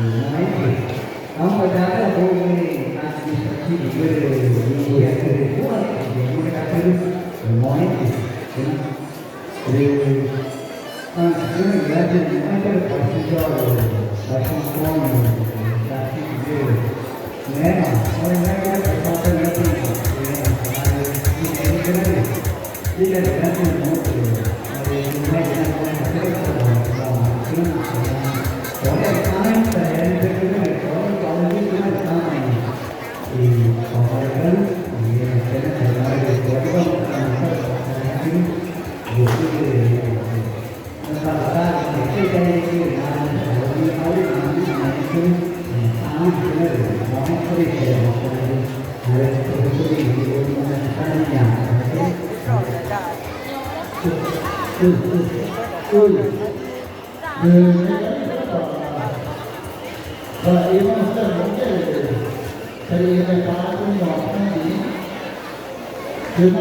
nói thì ông bây giờ là tôi chỉ người của người ta cứ nói thì cái này là chuyện anh cái phải suy cho rồi phải không có mình là cái gì nếu mà nói cái phải có cái này thì cái này đi lên cái này nó thì ngay cái này nó sẽ có cái có cái cái này có những cái này thì có cái lớn thì cái này là có cái không cái và ta cái đây thì là những cái này cái nó có đi về rồi tôi đi ta đi nhà và yêu nó sẽ không cái thì người ta cũng nói cái gì thì mà